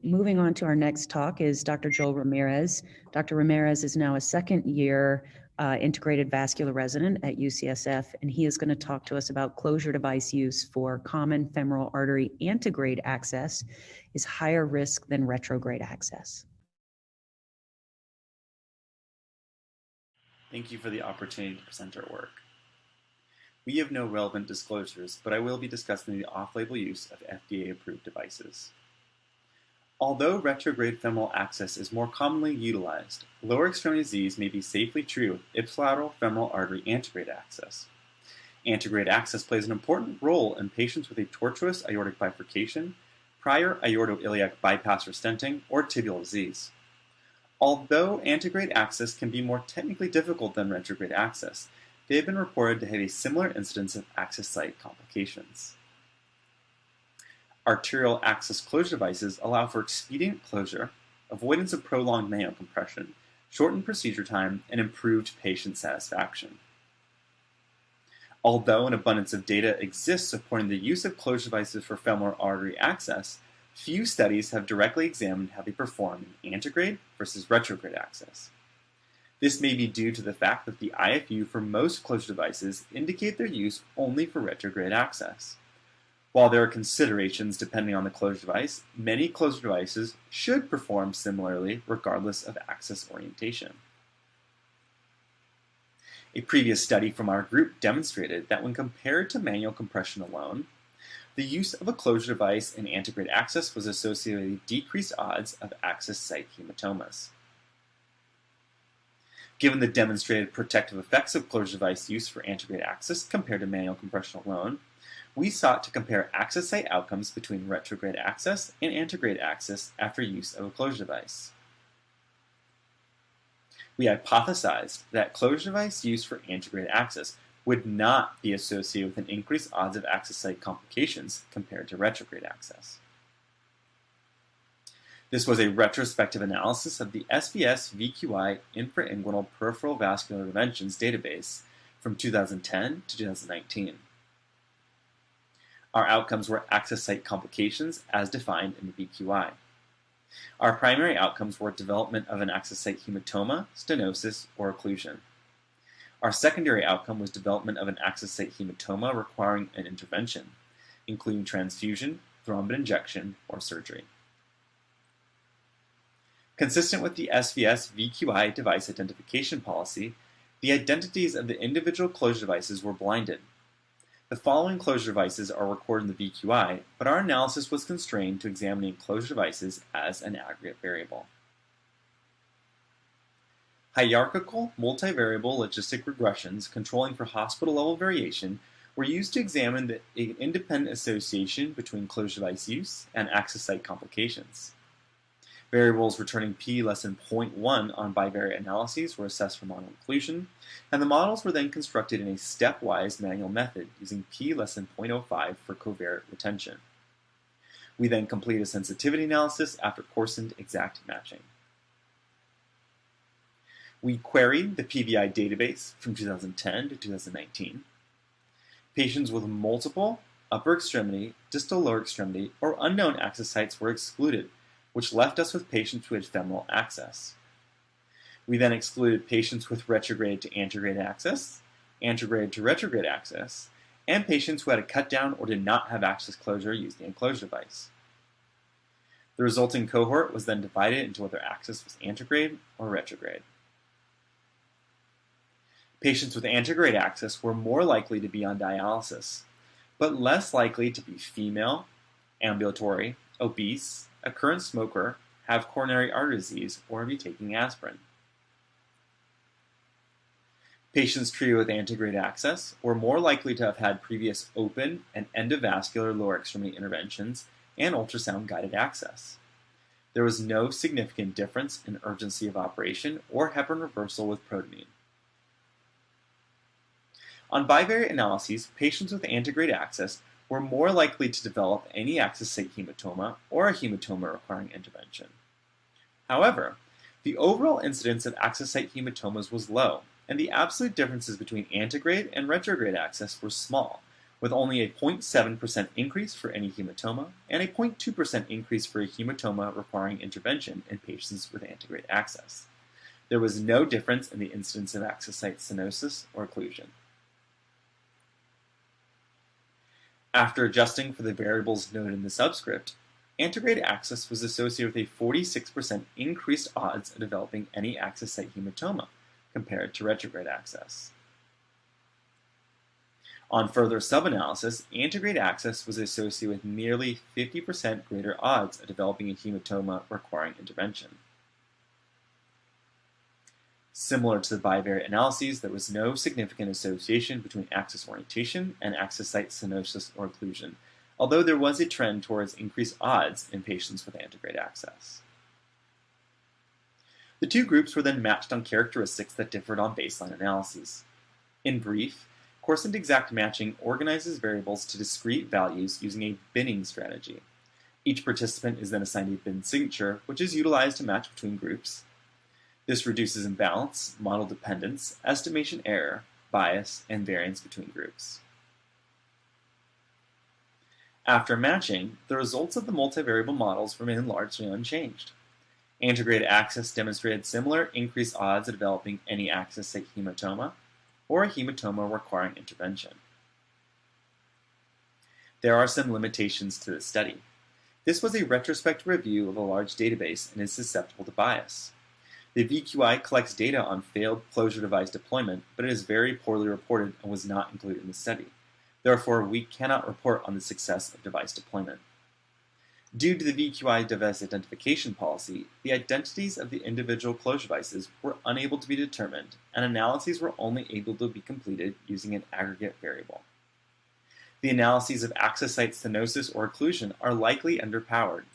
Moving on to our next talk is Dr. Joel Ramirez. Dr. Ramirez is now a second-year integrated vascular resident at UCSF, and he is going to talk to us about closure device use for common femoral artery antegrade access is higher risk than retrograde access. Thank you for the opportunity to present our work. We have no relevant disclosures, but I will be discussing the off-label use of FDA-approved devices. Although retrograde femoral access is more commonly utilized, lower extremity disease may be safely treated with ipsilateral femoral artery antegrade access. Antegrade access plays an important role in patients with a tortuous aortic bifurcation, prior aortoiliac bypass or stenting, or tibial disease. Although antegrade access can be more technically difficult than retrograde access, they have been reported to have a similar incidence of access site complications. Arterial access closure devices allow for expedient closure, avoidance of prolonged manual compression, shortened procedure time, and improved patient satisfaction. Although an abundance of data exists supporting the use of closure devices for femoral artery access, few studies have directly examined how they perform in antegrade versus retrograde access. This may be due to the fact that the IFU for most closure devices indicate their use only for retrograde access. While there are considerations depending on the closure device, many closure devices should perform similarly regardless of access orientation. A previous study from our group demonstrated that when compared to manual compression alone, the use of a closure device in antegrade access was associated with decreased odds of access site hematomas. Given the demonstrated protective effects of closure device use for antegrade access compared to manual compression alone, we sought to compare access site outcomes between retrograde access and antegrade access after use of a closure device. We hypothesized that closure device use for antegrade access would not be associated with an increased odds of access site complications compared to retrograde access. This was a retrospective analysis of the SVS VQI infrainguinal peripheral vascular interventions database from 2010 to 2019. Our outcomes were access site complications as defined in the VQI. Our primary outcomes were development of an access site hematoma, stenosis, or occlusion. Our secondary outcome was development of an access site hematoma requiring an intervention, including transfusion, thrombin injection, or surgery. Consistent with the SVS VQI device identification policy, the identities of the individual closure devices were blinded. The following closure devices are recorded in the VQI, but our analysis was constrained to examining closure devices as an aggregate variable. Hierarchical multivariable logistic regressions controlling for hospital-level variation were used to examine the independent association between closure device use and access site complications. Variables returning p less than 0.1 on bivariate analyses were assessed for model inclusion, and the models were then constructed in a stepwise manual method using p less than 0.05 for covariate retention. We then completed a sensitivity analysis after Coarsened exact matching. We queried the PVI database from 2010 to 2019. Patients with multiple upper extremity, distal lower extremity, or unknown access sites were excluded, which left us with patients who had femoral access. We then excluded patients with retrograde to antegrade access, antegrade to retrograde access, and patients who had a cut down or did not have access closure using a closure device. The resulting cohort was then divided into whether access was antegrade or retrograde. Patients with antegrade access were more likely to be on dialysis, but less likely to be female, ambulatory, obese, a current smoker, have coronary artery disease, or be taking aspirin. Patients treated with antegrade access were more likely to have had previous open and endovascular lower extremity interventions and ultrasound-guided access. There was no significant difference in urgency of operation or heparin reversal with protamine. On bivariate analyses, patients with antegrade access were more likely to develop any access site hematoma or a hematoma requiring intervention. However, the overall incidence of access site hematomas was low, and the absolute differences between antegrade and retrograde access were small, with only a 0.7% increase for any hematoma and a 0.2% increase for a hematoma requiring intervention in patients with antegrade access. There was no difference in the incidence of access site stenosis or occlusion. After adjusting for the variables noted in the subscript, antegrade access was associated with a 46% increased odds of developing any access site hematoma compared to retrograde access. On further sub-analysis, antegrade access was associated with nearly 50% greater odds of developing a hematoma requiring intervention. Similar to the bivariate analyses, there was no significant association between access orientation and access site stenosis or occlusion, although there was a trend towards increased odds in patients with antegrade access. The two groups were then matched on characteristics that differed on baseline analyses. In brief, Coarsened exact matching organizes variables to discrete values using a binning strategy. Each participant is then assigned a bin signature, which is utilized to match between groups. This reduces imbalance, model dependence, estimation error, bias, and variance between groups. After matching, the results of the multivariable models remain largely unchanged. Antegrade access demonstrated similar increased odds of developing any access site hematoma or a hematoma requiring intervention. There are some limitations to this study. This was a retrospective review of a large database and is susceptible to bias. The VQI collects data on failed closure device deployment, but it is very poorly reported and was not included in the study. Therefore, we cannot report on the success of device deployment. Due to the VQI device identification policy, the identities of the individual closure devices were unable to be determined, and analyses were only able to be completed using an aggregate variable. The analyses of access site stenosis or occlusion are likely underpowered.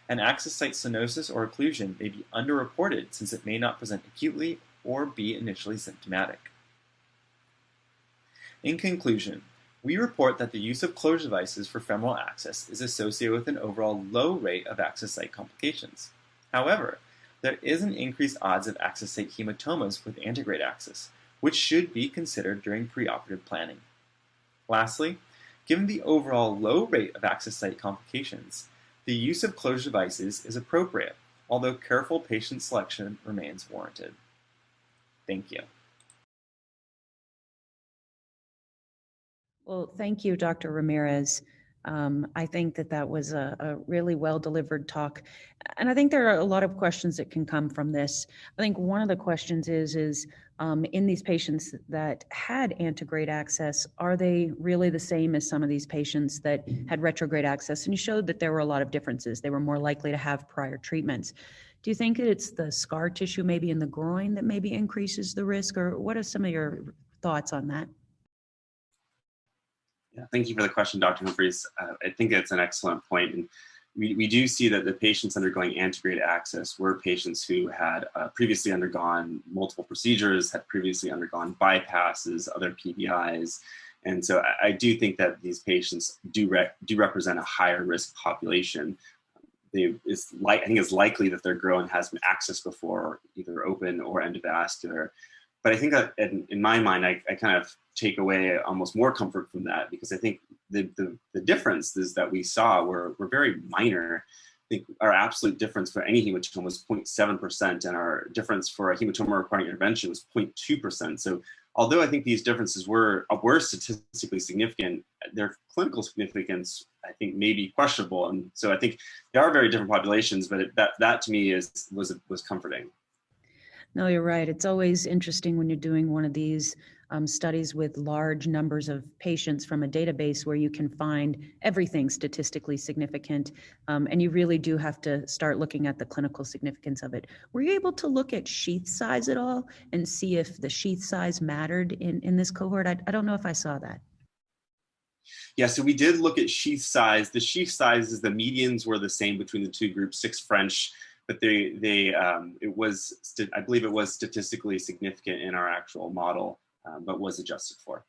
An access site stenosis or occlusion may be underreported since it may not present acutely or be initially symptomatic. In conclusion, we report that the use of closure devices for femoral access is associated with an overall low rate of access site complications. However, there is an increased odds of access site hematomas with antegrade access, which should be considered during preoperative planning. Lastly, given the overall low rate of access site complications, the use of closure devices is appropriate, although careful patient selection remains warranted. Thank you. Well, thank you, Dr. Ramirez. I think that was a really well-delivered talk. And I think there are a lot of questions that can come from this. I think one of the questions is in these patients that had antegrade access, are they really the same as some of these patients that had retrograde access? And you showed that there were a lot of differences. They were more likely to have prior treatments. Do you think that it's the scar tissue maybe in the groin that maybe increases the risk? Or what are some of your thoughts on that? Yeah, thank you for the question, Dr. Humphries. I think that's an excellent point. And we do see that the patients undergoing antegrade access were patients who had previously undergone multiple procedures, had previously undergone bypasses, other PBIs. And so I do think that these patients do represent a higher risk population. I think it's likely that their groin has been accessed before, either open or endovascular. But I think that in my mind, I kind of take away almost more comfort from that, because I think the differences that we saw were very minor. I think our absolute difference for any hematoma was 0.7%, and our difference for a hematoma requiring intervention was 0.2%. So although I think these differences were statistically significant, their clinical significance, I think, may be questionable. And so I think they are very different populations, but that to me was comforting. No, you're right. It's always interesting when you're doing one of these studies with large numbers of patients from a database where you can find everything statistically significant, and you really do have to start looking at the clinical significance of it. Were you able to look at sheath size at all and see if the sheath size mattered in this cohort? I don't know if I saw that. Yeah, so we did look at sheath size. The sheath sizes, the medians were the same between the two groups, 6 French, but I believe it was statistically significant in our actual model, but was adjusted for.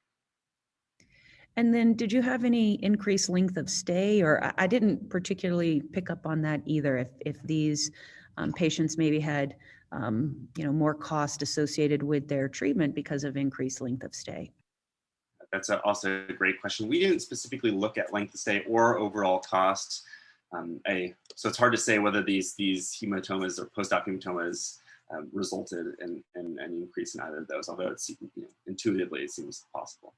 And then did you have any increased length of stay? Or I didn't particularly pick up on that either, if these patients maybe had more cost associated with their treatment because of increased length of stay. That's also a great question. We didn't specifically look at length of stay or overall cost. So it's hard to say whether these hematomas or post-op hematomas resulted in an increase in either of those, although it's, intuitively it seems possible.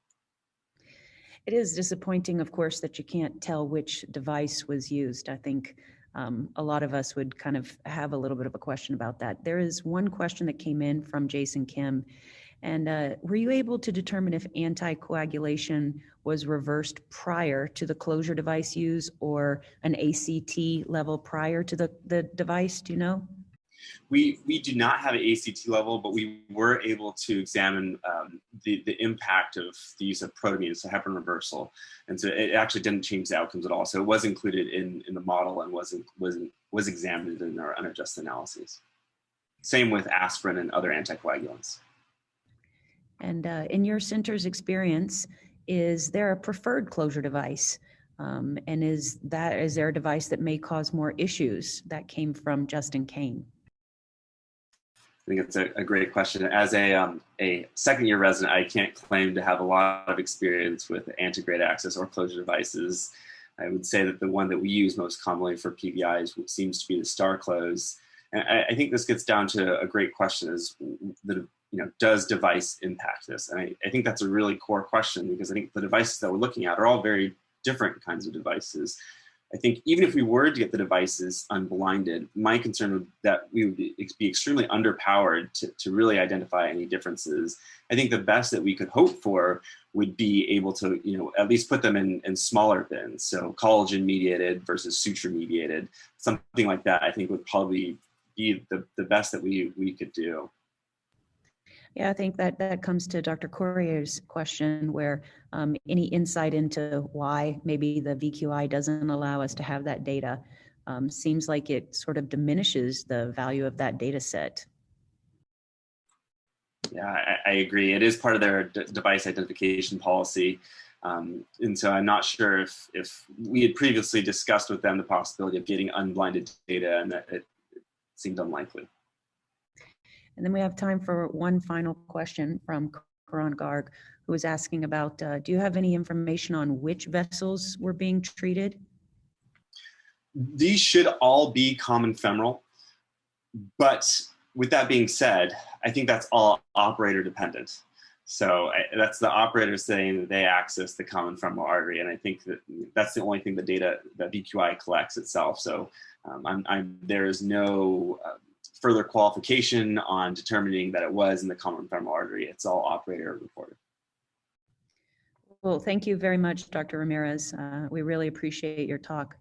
It is disappointing, of course, that you can't tell which device was used. I think a lot of us would kind of have a little bit of a question about that. There is one question that came in from Jason Kim. And were you able to determine if anticoagulation was reversed prior to the closure device use or an ACT level prior to the device? Do you know? We do not have an ACT level, but we were able to examine the impact of the use of protamine, so heparin reversal, and so it actually didn't change the outcomes at all. So it was included in the model and was examined in our unadjusted analyses. Same with aspirin and other anticoagulants. And in your center's experience, is there a preferred closure device? And is there a device that may cause more issues? That came from Justin Kane. I think it's a great question. As a second-year resident, I can't claim to have a lot of experience with Antegrade Access or closure devices. I would say that the one that we use most commonly for PVIs seems to be the Star Close. And I think this gets down to a great question: is does device impact this? And I think that's a really core question, because I think the devices that we're looking at are all very different kinds of devices. I think even if we were to get the devices unblinded, my concern would that we would be extremely underpowered to really identify any differences. I think the best that we could hope for would be able to, at least put them in smaller bins. So collagen mediated versus suture mediated, something like that, I think would probably be the best that we could do. Yeah, I think that comes to Dr. Corrier's question, where any insight into why maybe the VQI doesn't allow us to have that data seems like it sort of diminishes the value of that data set. Yeah, I agree. It is part of their device identification policy. And so I'm not sure if we had previously discussed with them the possibility of getting unblinded data, and that it seemed unlikely. And then we have time for one final question from Karan Garg, who is asking about, do you have any information on which vessels were being treated? These should all be common femoral, but with that being said, I think that's all operator dependent. So that's the operator saying that they access the common femoral artery, and I think that that's the only thing the data that VQI collects itself. So there is no further qualification on determining that it was in the common femoral artery. It's all operator reported. Well, thank you very much, Dr. Ramirez. We really appreciate your talk.